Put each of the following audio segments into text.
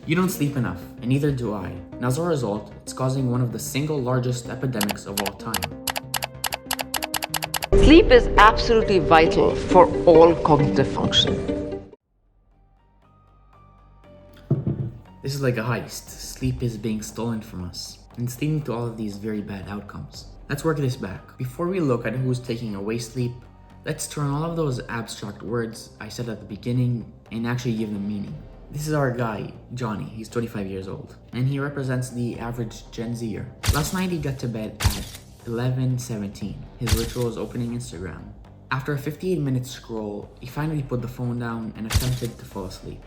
You don't sleep enough, and neither do I. And as a result, it's causing one of the single largest epidemics of all time. Sleep is absolutely vital for all cognitive function. This is like a heist. Sleep is being stolen from us, and it's leading to all of these very bad outcomes. Let's work this back. Before we look at who's taking away sleep, let's turn all of those abstract words I said at the beginning and actually give them meaning. This is our guy, Johnny. He's 25 years old, and he represents the average Gen Zer. Last night he got to bed at 11:17. His ritual was opening Instagram. After a 58-minute scroll, he finally put the phone down and attempted to fall asleep.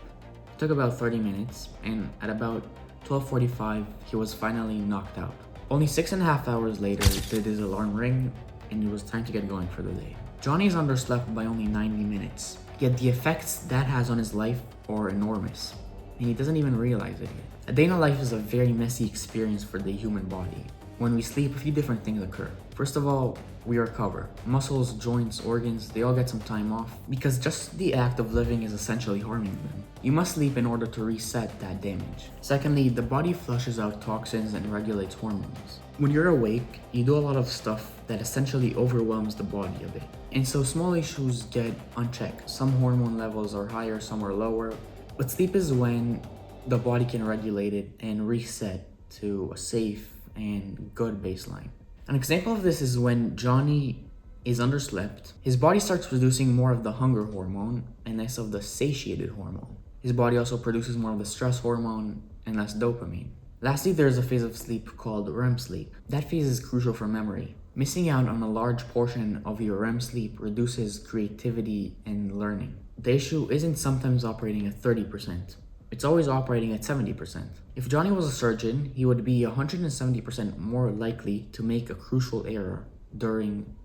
It took about 30 minutes, and at about 12:45, he was finally knocked out. Only 6.5 hours later did his alarm ring, and it was time to get going for the day. Johnny is underslept by only 90 minutes, yet the effects that has on his life are enormous, and he doesn't even realize it yet. A day in a life is a very messy experience for the human body. When we sleep, a few different things occur. First of all, we recover. Muscles, joints, organs, they all get some time off because just the act of living is essentially harming them. You must sleep in order to reset that damage. Secondly, the body flushes out toxins and regulates hormones. When you're awake, you do a lot of stuff that essentially overwhelms the body a bit. And so small issues get unchecked. Some hormone levels are higher, some are lower. But sleep is when the body can regulate it and reset to a safe and good baseline. An example of this is when Johnny is underslept, his body starts producing more of the hunger hormone and less of the satiated hormone. His body also produces more of the stress hormone and less dopamine. Lastly, there is a phase of sleep called REM sleep. That phase is crucial for memory. Missing out on a large portion of your REM sleep reduces creativity and learning. The issue isn't sometimes operating at 30%. It's always operating at 70%. If Johnny was a surgeon, he would be 170% more likely to make a crucial error during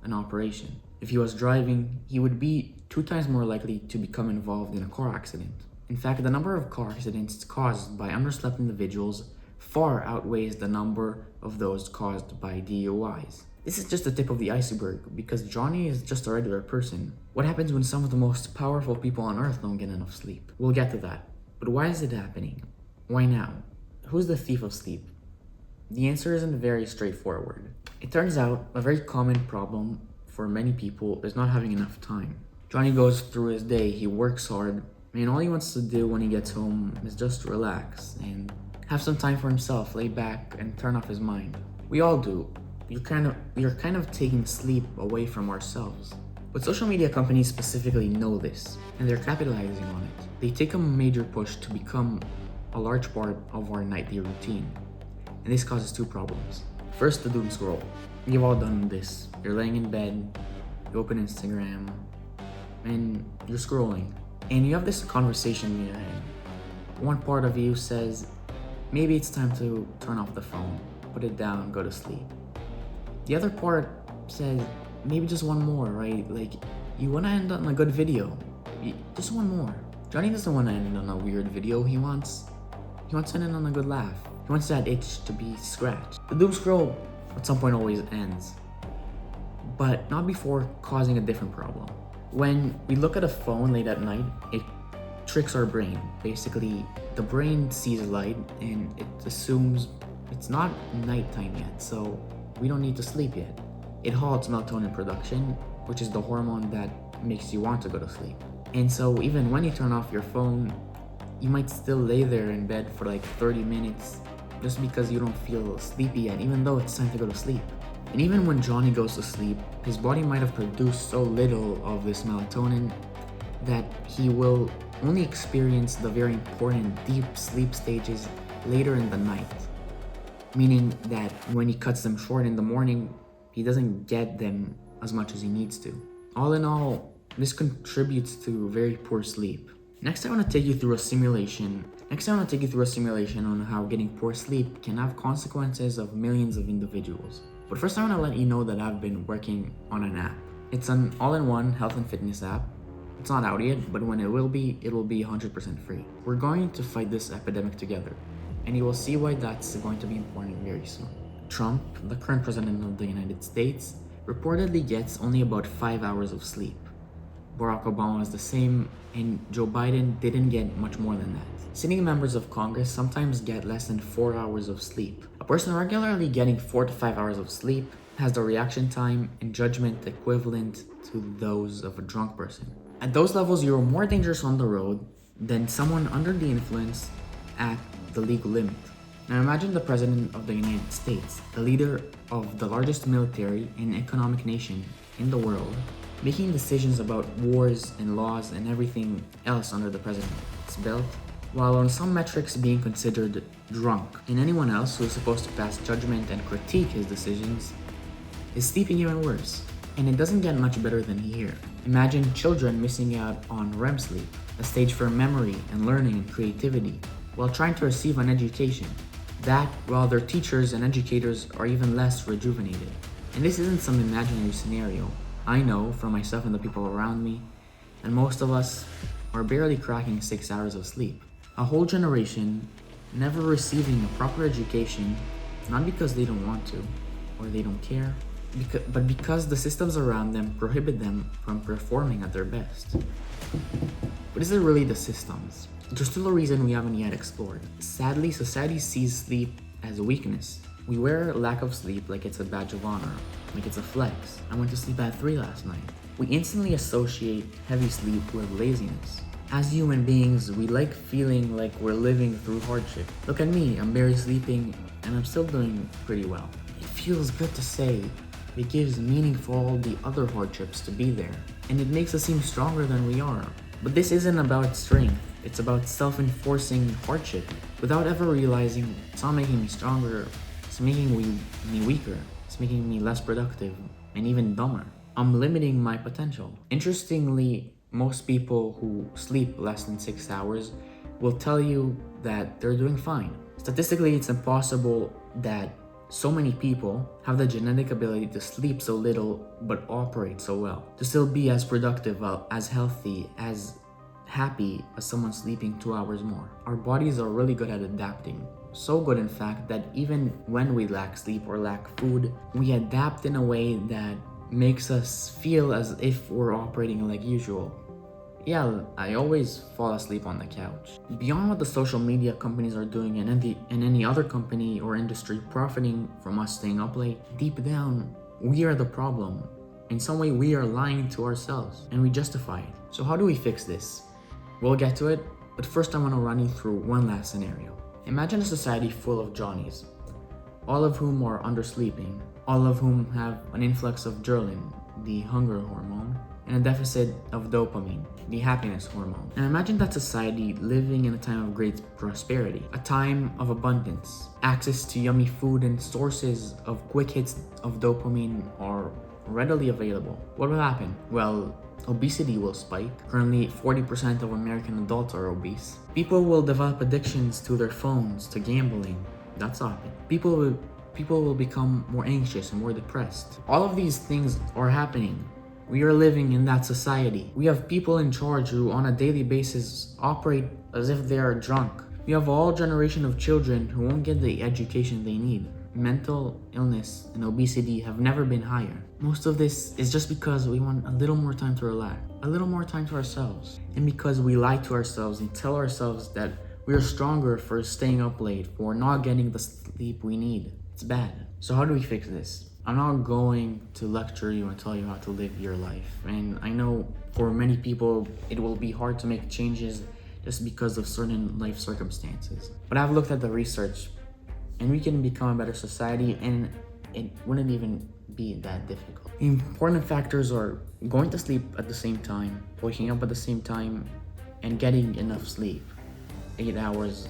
an operation. If he was driving, he would be 2 times more likely to become involved in a car accident. In fact, the number of car accidents caused by underslept individuals far outweighs the number of those caused by DUIs. This is just the tip of the iceberg because Johnny is just a regular person. What happens when some of the most powerful people on earth don't get enough sleep? We'll get to that. But why is it happening? Why now? Who's the thief of sleep? The answer isn't very straightforward. It turns out a very common problem for many people is not having enough time. Johnny goes through his day, he works hard, and all he wants to do when he gets home is just relax and have some time for himself, lay back and turn off his mind. We all do. You're kind of taking sleep away from ourselves. But social media companies specifically know this, and they're capitalizing on it. They take a major push to become a large part of our nightly routine. And this causes 2 problems. First, the doom scroll. You've all done this. You're laying in bed, you open Instagram, and you're scrolling. And you have this conversation in your head. One part of you says, maybe it's time to turn off the phone, put it down, go to sleep. The other part says, maybe just one more, right? Like, you want to end on a good video. Just one more. Johnny doesn't want to end on a weird video. He wants to end on a good laugh. He wants that itch to be scratched. The doom scroll at some point always ends, but not before causing a different problem. When we look at a phone late at night, it tricks our brain. Basically, the brain sees light and it assumes it's not nighttime yet, so we don't need to sleep yet. It halts melatonin production, which is the hormone that makes you want to go to sleep. And so even when you turn off your phone, you might still lay there in bed for like 30 minutes just because you don't feel sleepy yet, even though it's time to go to sleep. And even when Johnny goes to sleep, his body might have produced so little of this melatonin that he will only experience the very important deep sleep stages later in the night. Meaning that when he cuts them short in the morning, he doesn't get them as much as he needs to. All in all, this contributes to very poor sleep. Next, I want to take you through a simulation on how getting poor sleep can have consequences of millions of individuals. But first, I want to let you know that I've been working on an app. It's an all-in-one health and fitness app. It's not out yet, but when it will be 100% free. We're going to fight this epidemic together, and you will see why that's going to be important very soon. Trump, the current president of the United States, reportedly gets only about 5 hours of sleep. Barack Obama was the same, and Joe Biden didn't get much more than that. Sitting members of Congress sometimes get less than 4 hours of sleep. A person regularly getting 4 to 5 hours of sleep has the reaction time and judgment equivalent to those of a drunk person. At those levels, you're more dangerous on the road than someone under the influence at the legal limit. Now imagine the President of the United States, the leader of the largest military and economic nation in the world, making decisions about wars and laws and everything else under the President's belt, while on some metrics being considered drunk. And anyone else who is supposed to pass judgment and critique his decisions is sleeping even worse. And it doesn't get much better than here. Imagine children missing out on REM sleep, a stage for memory and learning and creativity, while trying to receive an education. That while their teachers and educators are even less rejuvenated. And this isn't some imaginary scenario. I know from myself and the people around me, and most of us are barely cracking 6 hours of sleep. A whole generation never receiving a proper education, not because they don't want to or they don't care, but because the systems around them prohibit them from performing at their best. But is it really the systems? There's still a reason we haven't yet explored. Sadly, society sees sleep as a weakness. We wear lack of sleep like it's a badge of honor, like it's a flex. I went to sleep at 3 last night. We instantly associate heavy sleep with laziness. As human beings, we like feeling like we're living through hardship. Look at me, I'm barely sleeping and I'm still doing pretty well. It feels good to say. It gives meaning for all the other hardships to be there. And it makes us seem stronger than we are. But this isn't about strength. It's about self-enforcing hardship without ever realizing it's not making me stronger, it's making me weaker, it's making me less productive, and even dumber. I'm limiting my potential. Interestingly, most people who sleep less than 6 hours will tell you that they're doing fine. Statistically, it's impossible that so many people have the genetic ability to sleep so little but operate so well, to still be as productive, as healthy, as happy as someone sleeping 2 hours more. Our bodies are really good at adapting. So good, in fact, that even when we lack sleep or lack food, we adapt in a way that makes us feel as if we're operating like usual. Yeah, I always fall asleep on the couch. Beyond what the social media companies are doing and any other company or industry profiting from us staying up late, deep down, we are the problem. In some way, we are lying to ourselves and we justify it. So how do we fix this? We'll get to it, but first I want to run you through one last scenario. Imagine a society full of Johnnies, all of whom are undersleeping, all of whom have an influx of adrenaline, the hunger hormone, and a deficit of dopamine, the happiness hormone. And imagine that society living in a time of great prosperity, a time of abundance. Access to yummy food and sources of quick hits of dopamine are readily available. What will happen? Well, obesity will spike. Currently, 40% of American adults are obese. People will develop addictions to their phones, to gambling. That's happening. People will become more anxious and more depressed. All of these things are happening. We are living in that society. We have people in charge who on a daily basis operate as if they are drunk. We have a whole generation of children who won't get the education they need. Mental illness and obesity have never been higher. Most of this is just because we want a little more time to relax, a little more time to ourselves, and because we lie to ourselves and tell ourselves that we are stronger for staying up late, for not getting the sleep we need. It's bad. So how do we fix this? I'm not going to lecture you and tell you how to live your life. And I know for many people, it will be hard to make changes just because of certain life circumstances. But I've looked at the research and we can become a better society and it wouldn't even be that difficult. The important factors are going to sleep at the same time, waking up at the same time, and getting enough sleep. 8 hours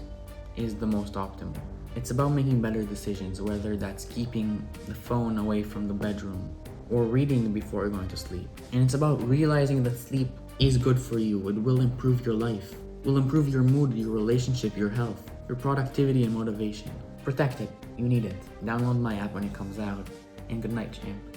is the most optimal. It's about making better decisions, whether that's keeping the phone away from the bedroom or reading before you're going to sleep. And it's about realizing that sleep is good for you. It will improve your life. It will improve your mood, your relationship, your health, your productivity and motivation. Protect it. You need it. Download my app when it comes out. And good night, champ.